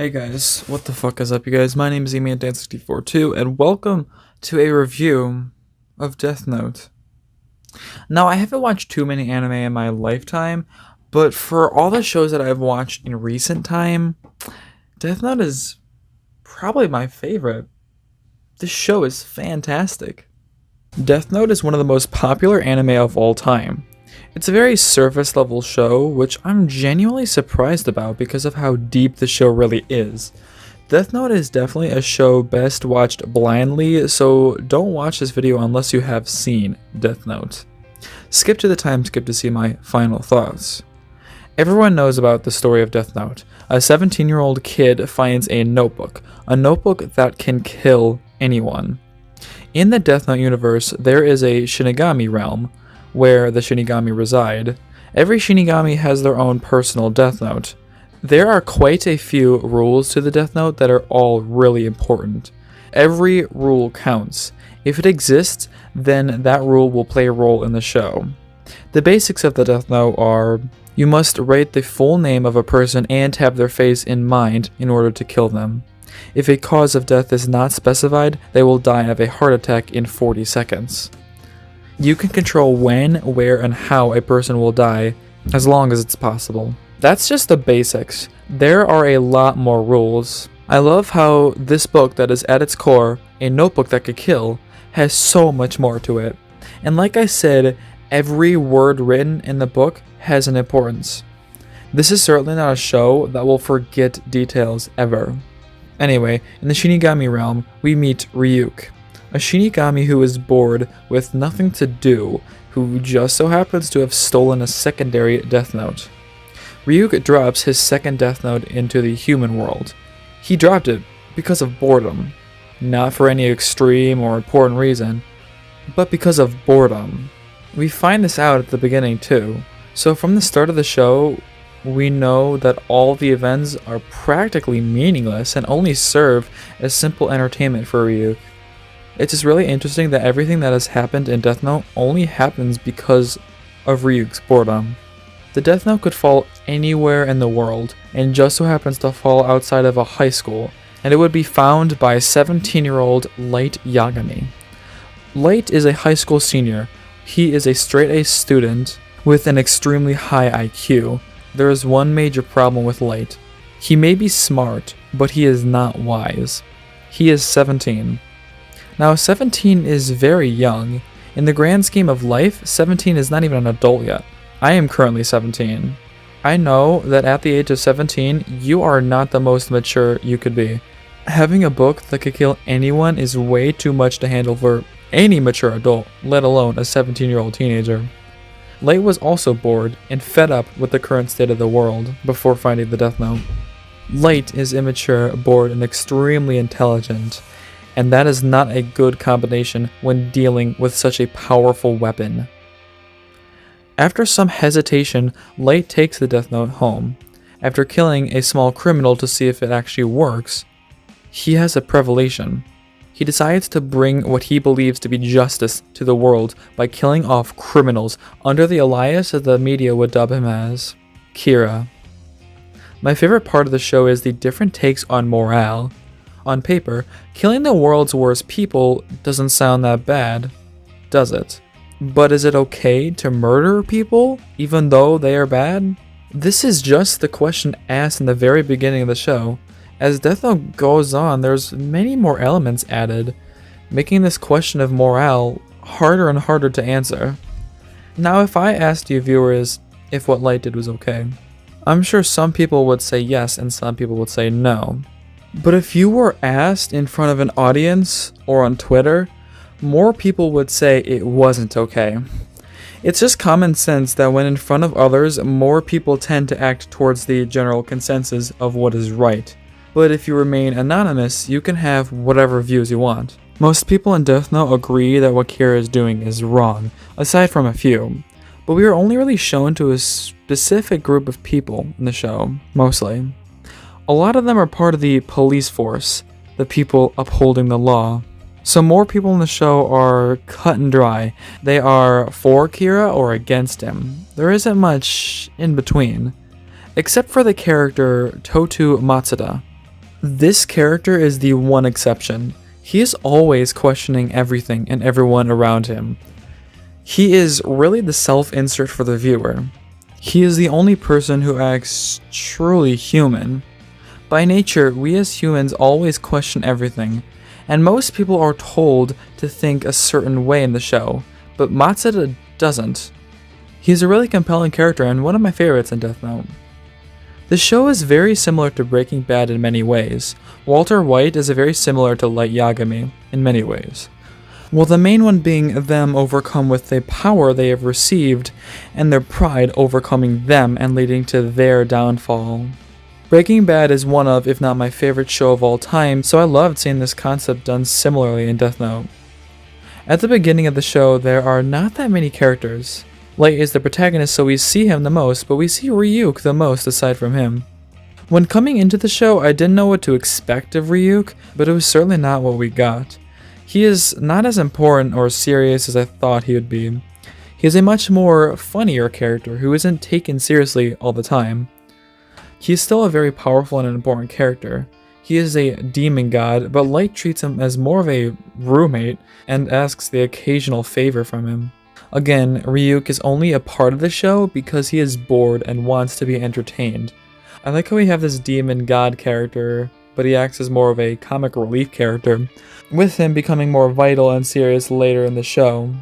Hey guys, what the fuck is up, you guys? My name is EmanDan64 and welcome to a review of Death Note. Now, I haven't watched too many anime in my lifetime, but for all the shows that I've watched in recent time, Death Note is probably my favorite. This show is fantastic. Death Note is one of the most popular anime of all time. It's a very surface level show, which I'm genuinely surprised about because of how deep the show really is. Death Note is definitely a show best watched blindly, so don't watch this video unless you have seen Death Note. Skip to the time skip to see my final thoughts. Everyone knows about the story of Death Note. A 17-year-old kid finds a notebook that can kill anyone. In the Death Note universe, there is a Shinigami realm, where the Shinigami reside. Every Shinigami has their own personal Death Note. There are quite a few rules to the Death Note that are all really important. Every rule counts. If it exists, then that rule will play a role in the show. The basics of the Death Note are: you must write the full name of a person and have their face in mind in order to kill them. If a cause of death is not specified, they will die of a heart attack in 40 seconds. You can control when, where, and how a person will die, as long as it's possible. That's just the basics. There are a lot more rules. I love how this book that is at its core a notebook that could kill has so much more to it. And like I said, every word written in the book has an importance. This is certainly not a show that will forget details ever. Anyway, in the Shinigami realm, we meet Ryuk, a Shinigami who is bored with nothing to do, who just so happens to have stolen a secondary Death Note. Ryuk drops his second Death Note into the human world. He dropped it because of boredom, not for any extreme or important reason, but because of boredom. We find this out at the beginning too, so from the start of the show, we know that all the events are practically meaningless and only serve as simple entertainment for Ryuk. It's just really interesting that everything that has happened in Death Note only happens because of Ryuk's boredom. The Death Note could fall anywhere in the world, and just so happens to fall outside of a high school, and it would be found by 17-year-old Light Yagami. Light is a high school senior. He is a straight-A student with an extremely high IQ. There is one major problem with Light. He may be smart, but he is not wise. He is 17. Now, 17 is very young. In the grand scheme of life, 17 is not even an adult yet. I am currently 17. I know that at the age of 17, you are not the most mature you could be. Having a book that could kill anyone is way too much to handle for any mature adult, let alone a 17-year-old teenager. Light was also bored and fed up with the current state of the world before finding the Death Note. Light is immature, bored, and extremely intelligent, and that is not a good combination when dealing with such a powerful weapon. After some hesitation, Light takes the Death Note home. After killing a small criminal to see if it actually works, he has a revelation. He decides to bring what he believes to be justice to the world by killing off criminals under the alias that the media would dub him as Kira. My favorite part of the show is the different takes on morale. On paper, killing the world's worst people doesn't sound that bad, does it? But is it okay to murder people, even though they are bad? This is just the question asked in the very beginning of the show. As Death Note goes on, there's many more elements added, making this question of morale harder and harder to answer. Now, if I asked you viewers if what Light did was okay, I'm sure some people would say yes and some people would say no. But if you were asked in front of an audience or on Twitter, more people would say it wasn't okay. It's just common sense that when in front of others, more people tend to act towards the general consensus of what is right. But if you remain anonymous, you can have whatever views you want. Most people in Death Note agree that what Kira is doing is wrong, aside from a few. But we are only really shown to a specific group of people in the show, mostly. A lot of them are part of the police force, the people upholding the law. So more people in the show are cut and dry. They are for Kira or against him. There isn't much in between. Except for the character Totu Matsuda. This character is the one exception. He is always questioning everything and everyone around him. He is really the self-insert for the viewer. He is the only person who acts truly human. By nature, we as humans always question everything, and most people are told to think a certain way in the show, but Matsuda doesn't. He's a really compelling character and one of my favorites in Death Note. The show is very similar to Breaking Bad in many ways. Walter White is very similar to Light Yagami in many ways. Well, the main one being them overcome with the power they have received, and their pride overcoming them and leading to their downfall. Breaking Bad is one of, if not my favorite show of all time, so I loved seeing this concept done similarly in Death Note. At the beginning of the show, there are not that many characters. Light is the protagonist, so we see him the most, but we see Ryuk the most aside from him. When coming into the show, I didn't know what to expect of Ryuk, but it was certainly not what we got. He is not as important or serious as I thought he would be. He is a much more funnier character who isn't taken seriously all the time. He is still a very powerful and important character. He is a demon god, but Light treats him as more of a roommate and asks the occasional favor from him. Again, Ryuk is only a part of the show because he is bored and wants to be entertained. I like how we have this demon god character, but he acts as more of a comic relief character, with him becoming more vital and serious later in the show.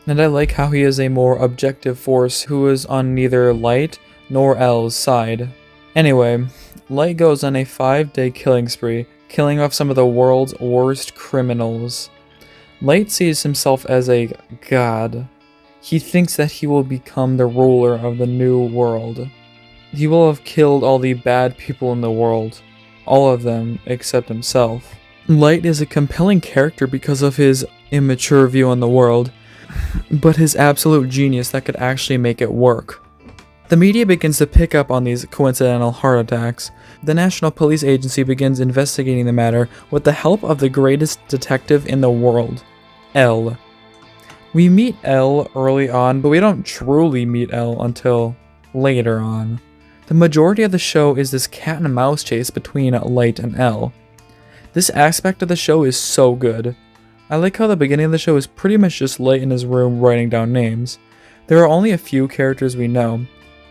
And I like how he is a more objective force who is on neither Light nor L's side. Anyway, Light goes on a 5-day killing spree, killing off some of the world's worst criminals. Light sees himself as a god. He thinks that he will become the ruler of the new world. He will have killed all the bad people in the world. All of them except himself. Light is a compelling character because of his immature view on the world, but his absolute genius that could actually make it work. The media begins to pick up on these coincidental heart attacks. The National Police Agency begins investigating the matter with the help of the greatest detective in the world, L. We meet L early on, but we don't truly meet L until later on. The majority of the show is this cat and mouse chase between Light and L. This aspect of the show is so good. I like how the beginning of the show is pretty much just Light in his room writing down names. There are only a few characters we know,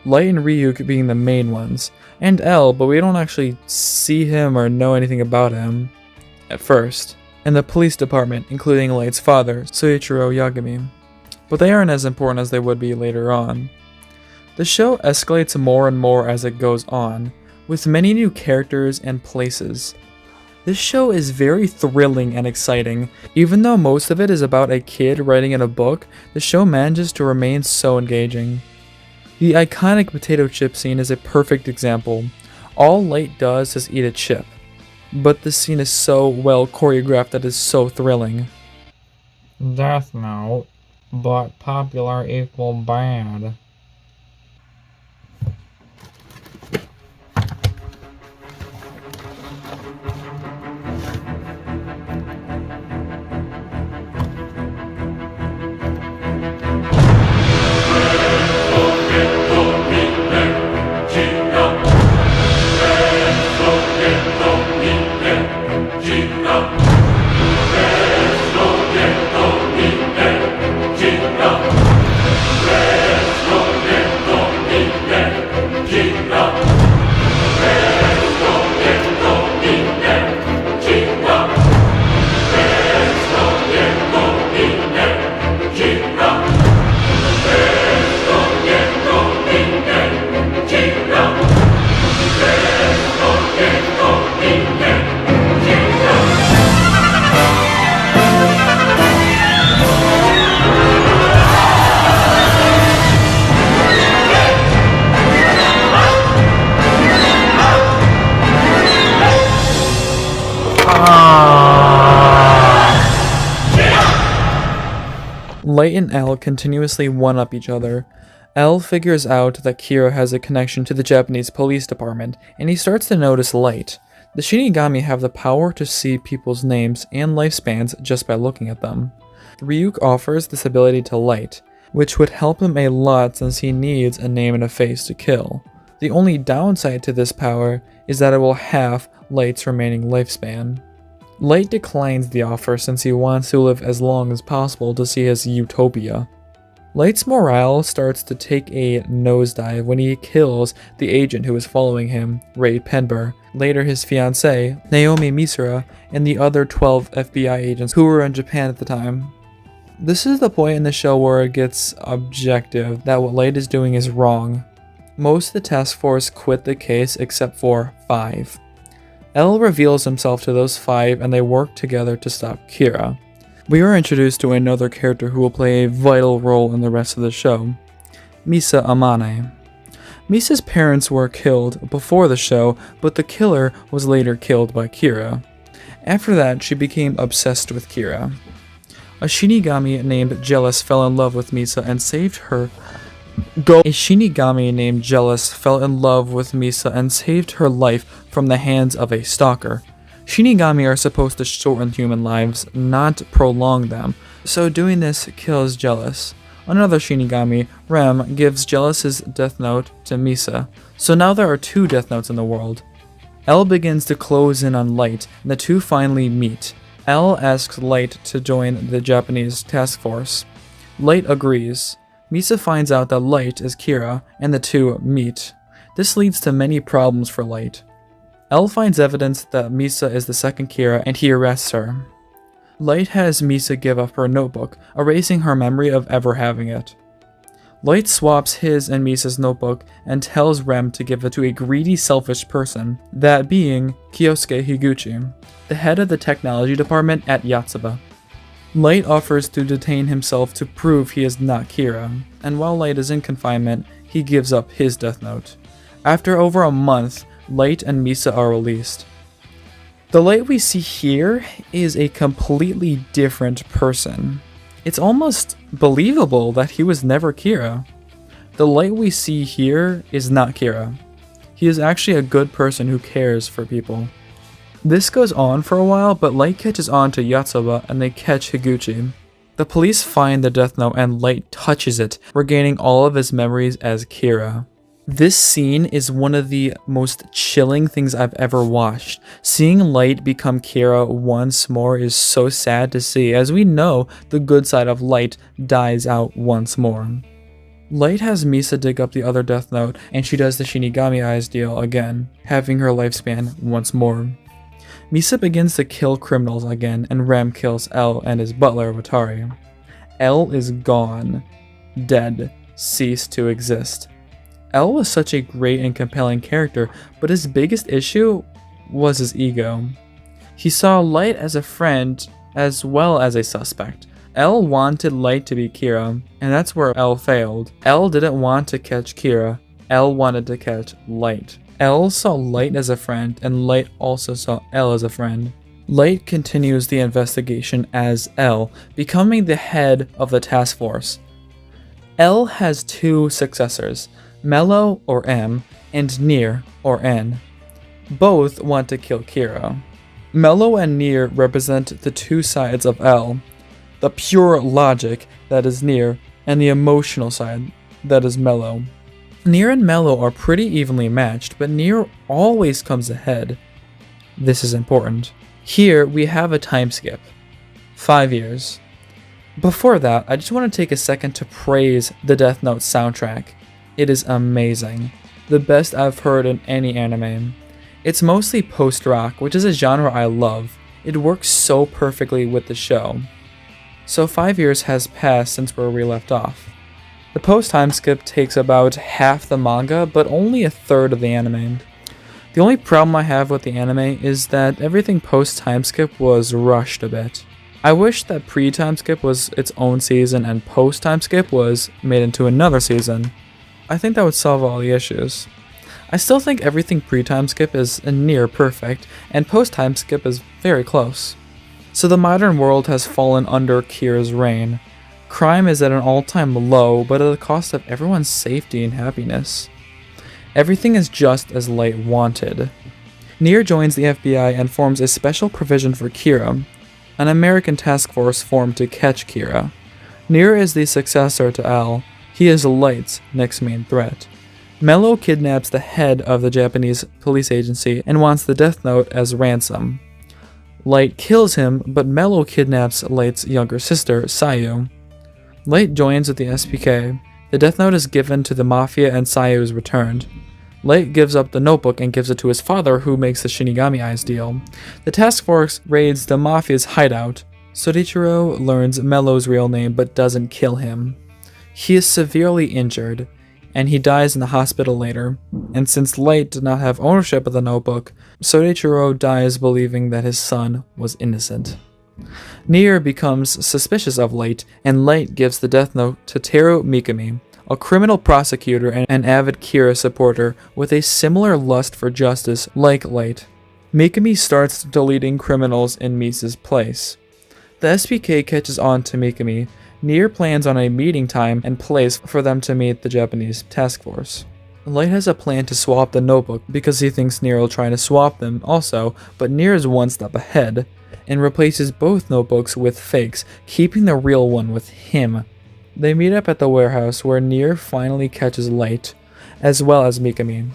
Light and Ryuk being the main ones, and L, but we don't actually see him or know anything about him at first. And the police department, including Light's father, Soichiro Yagami. But they aren't as important as they would be later on. The show escalates more and more as it goes on, with many new characters and places. This show is very thrilling and exciting. Even though most of it is about a kid writing in a book, the show manages to remain so engaging. The iconic potato chip scene is a perfect example. All Light does is eat a chip, but this scene is so well choreographed that it's so thrilling. Death Note, but popular equal bad. Light and L continuously one-up each other. L figures out that Kira has a connection to the Japanese police department, and he starts to notice Light. The Shinigami have the power to see people's names and lifespans just by looking at them. Ryuk offers this ability to Light, which would help him a lot since he needs a name and a face to kill. The only downside to this power is that it will halve Light's remaining lifespan. Light declines the offer since he wants to live as long as possible to see his utopia. Light's morale starts to take a nosedive when he kills the agent who is following him, Ray Penber, later his fiancée, Naomi Misura, and the other 12 FBI agents who were in Japan at the time. This is the point in the show where it gets objective that what Light is doing is wrong. Most of the task force quit the case except for 5. L reveals himself to those 5 and they work together to stop Kira. We are introduced to another character who will play a vital role in the rest of the show, Misa Amane. Misa's parents were killed before the show, but the killer was later killed by Kira. After that, she became obsessed with Kira. A Shinigami named Jealous fell in love with Misa and saved her. A Shinigami named Jealous fell in love with Misa and saved her life from the hands of a stalker. Shinigami are supposed to shorten human lives, not prolong them, so doing this kills Jealous. Another Shinigami, Rem, gives Jealous's death note to Misa, so now there are 2 death notes in the world. L begins to close in on Light, and the 2 finally meet. L asks Light to join the Japanese task force. Light agrees. Misa finds out that Light is Kira, and the 2 meet. This leads to many problems for Light. L finds evidence that Misa is the second Kira and he arrests her. Light has Misa give up her notebook, erasing her memory of ever having it. Light swaps his and Misa's notebook and tells Rem to give it to a greedy, selfish person, that being Kyosuke Higuchi, the head of the technology department at Yotsuba. Light offers to detain himself to prove he is not Kira, and while Light is in confinement, he gives up his death note. After over a month, Light and Misa are released. The Light we see here is a completely different person. It's almost believable that he was never Kira. The Light we see here is not Kira. He is actually a good person who cares for people. This goes on for a while, but Light catches on to Yotsuba and they catch Higuchi. The police find the death note and Light touches it, regaining all of his memories as Kira. This scene is one of the most chilling things I've ever watched. Seeing Light become Kira once more is so sad to see, as we know the good side of Light dies out once more. Light has Misa dig up the other death note, and she does the Shinigami Eyes deal again, having her lifespan once more. Misa begins to kill criminals again, and Rem kills L and his butler, Watari. L is gone. Dead. Ceased to exist. L was such a great and compelling character, but his biggest issue was his ego. He saw Light as a friend as well as a suspect. L wanted Light to be Kira, and that's where L failed. L didn't want to catch Kira. L wanted to catch Light. L saw Light as a friend, and Light also saw L as a friend. Light continues the investigation as L, becoming the head of the task force. L has 2 successors, Mello or M, and Nier or N. Both want to kill Kira. Mello and Nier represent the 2 sides of L, the pure logic that is Nier, and the emotional side that is Mello. Nier and Mello are pretty evenly matched, but Nier always comes ahead. This is important. Here we have a time skip. 5 years. Before that, I just want to take a second to praise the Death Note soundtrack. It is amazing. The best I've heard in any anime. It's mostly post-rock, which is a genre I love. It works so perfectly with the show. So 5 years has passed since where we left off. The post-time skip takes about half the manga, but only a third of the anime. The only problem I have with the anime is that everything post-time skip was rushed a bit. I wish that pre-time skip was its own season and post-time skip was made into another season. I think that would solve all the issues. I still think everything pre-time skip is near perfect, and post-time skip is very close. So the modern world has fallen under Kira's reign. Crime is at an all-time low, but at the cost of everyone's safety and happiness. Everything is just as Light wanted. Nier joins the FBI and forms a special provision for Kira, an American task force formed to catch Kira. Nier is the successor to L. He is Light's next main threat. Mello kidnaps the head of the Japanese police agency and wants the Death Note as ransom. Light kills him, but Mello kidnaps Light's younger sister, Sayu. Light joins with the SPK. The Death Note is given to the Mafia and Sayu is returned. Light gives up the notebook and gives it to his father, who makes the Shinigami Eyes deal. The task force raids the Mafia's hideout. Soichiro learns Mello's real name but doesn't kill him. He is severely injured, and he dies in the hospital later. And since Light did not have ownership of the notebook, Soichiro dies believing that his son was innocent. Nier becomes suspicious of Light, and Light gives the Death Note to Teru Mikami, a criminal prosecutor and an avid Kira supporter with a similar lust for justice like Light. Mikami starts deleting criminals in Misa's place. The SPK catches on to Mikami. Nier plans on a meeting time and place for them to meet the Japanese task force. Light has a plan to swap the notebook because he thinks Nier will try to swap them also, but Nier is one step ahead and replaces both notebooks with fakes, keeping the real one with him. They meet up at the warehouse where Nier finally catches Light, as well as Mikami.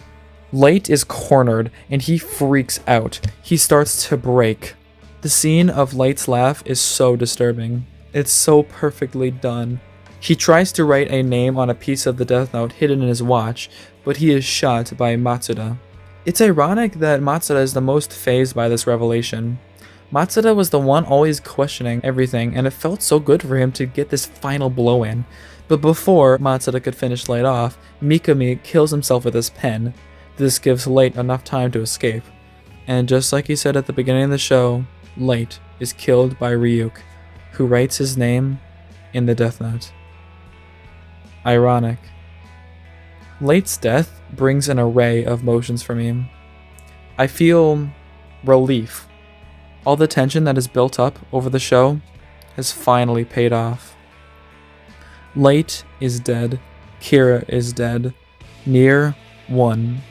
Light is cornered and he freaks out. He starts to break. The scene of Light's laugh is so disturbing. It's so perfectly done. He tries to write a name on a piece of the Death Note hidden in his watch, but he is shot by Matsuda. It's ironic that Matsuda is the most fazed by this revelation. Matsuda was the one always questioning everything, and it felt so good for him to get this final blow in. But before Matsuda could finish Light off, Mikami kills himself with his pen. This gives Light enough time to escape. And just like he said at the beginning of the show, Light is killed by Ryuk, who writes his name in the Death Note. Ironic. Light's death brings an array of emotions for me. I feel relief. All the tension that is built up over the show has finally paid off. Light is dead. Kira is dead. Nier won.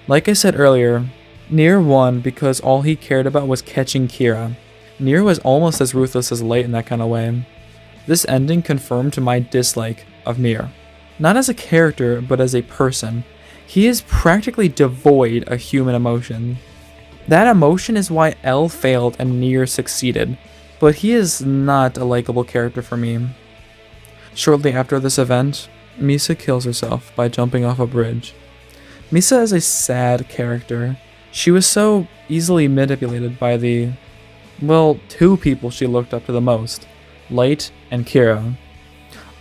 Like I said earlier, Nier won because all he cared about was catching Kira. Nier was almost as ruthless as Light in that kind of way. This ending confirmed my dislike of Nier. Not as a character, but as a person. He is practically devoid of human emotion. That emotion is why L failed and Nier succeeded, but he is not a likable character for me. Shortly after this event, Misa kills herself by jumping off a bridge. Misa is a sad character. She was so easily manipulated by two people she looked up to the most, Light and Kira.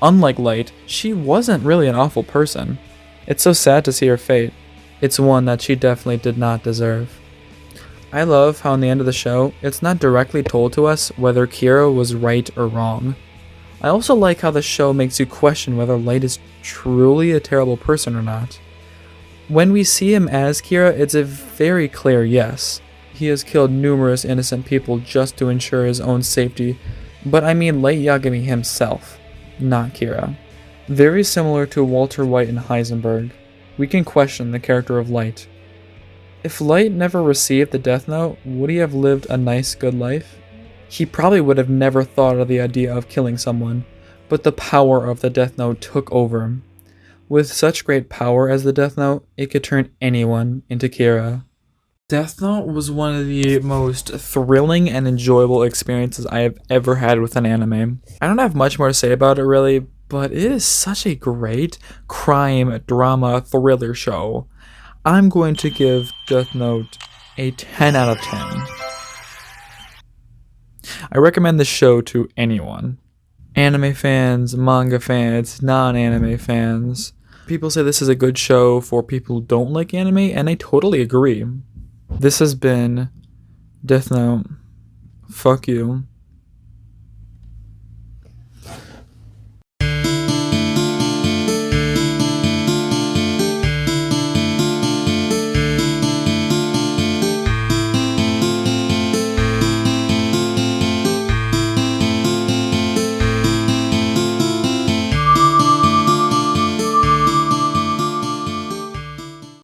Unlike Light, she wasn't really an awful person. It's so sad to see her fate. It's one that she definitely did not deserve. I love how in the end of the show, it's not directly told to us whether Kira was right or wrong. I also like how the show makes you question whether Light is truly a terrible person or not. When we see him as Kira, it's a very clear yes. He has killed numerous innocent people just to ensure his own safety, but I mean Light Yagami himself, not Kira. Very similar to Walter White and Heisenberg, we can question the character of Light. If Light never received the Death Note, would he have lived a nice, good life? He probably would have never thought of the idea of killing someone, but the power of the Death Note took over him. With such great power as the Death Note, it could turn anyone into Kira. Death Note was one of the most thrilling and enjoyable experiences I have ever had with an anime. I don't have much more to say about it really, but it is such a great crime, drama, thriller show. I'm going to give Death Note a 10 out of 10. I recommend this show to anyone. Anime fans, manga fans, non-anime fans. People say this is a good show for people who don't like anime, and I totally agree. This has been Death Note. Fuck you.